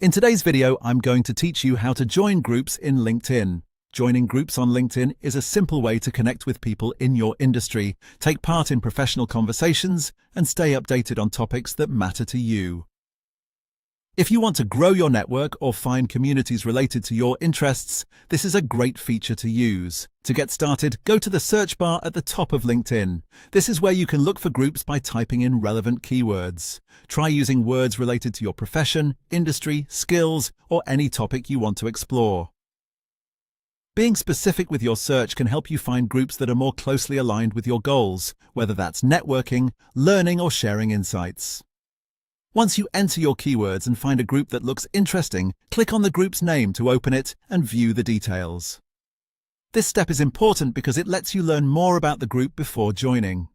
In today's video, I'm going to teach you how to join groups in LinkedIn. Joining groups on LinkedIn is a simple way to connect with people in your industry, take part in professional conversations, and stay updated on topics that matter to you. If you want to grow your network or find communities related to your interests, this is a great feature to use. To get started, go to the search bar at the top of LinkedIn. This is where you can look for groups by typing in relevant keywords. Try using words related to your profession, industry, skills, or any topic you want to explore. Being specific with your search can help you find groups that are more closely aligned with your goals, whether that's networking, learning, or sharing insights. Once you enter your keywords and find a group that looks interesting, click on the group's name to open it and view the details. This step is important because it lets you learn more about the group before joining.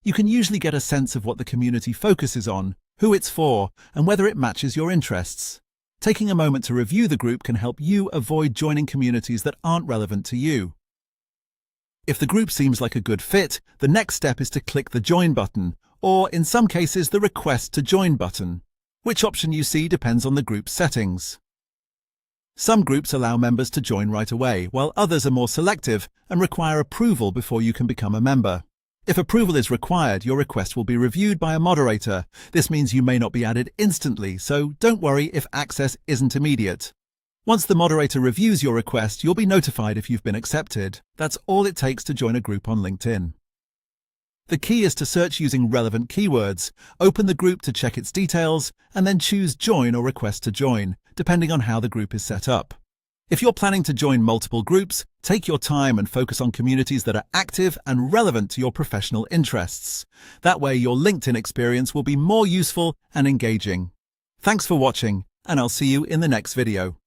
You can usually get a sense of what the community focuses on, who it's for, and whether it matches your interests. Taking a moment to review the group can help you avoid joining communities that aren't relevant to you. If the group seems like a good fit, the next step is to click the Join button, or in some cases the Request to Join button. Which option you see depends on the group's settings. Some groups allow members to join right away, while others are more selective and require approval before you can become a member. If approval is required, your request will be reviewed by a moderator. This means you may not be added instantly, so don't worry if access isn't immediate. Once the moderator reviews your request, you'll be notified if you've been accepted. That's all it takes to join a group on LinkedIn. The key is to search using relevant keywords, open the group to check its details, and then choose Join or Request to Join, depending on how the group is set up. If you're planning to join multiple groups, take your time and focus on communities that are active and relevant to your professional interests. That way, your LinkedIn experience will be more useful and engaging. Thanks for watching, and I'll see you in the next video.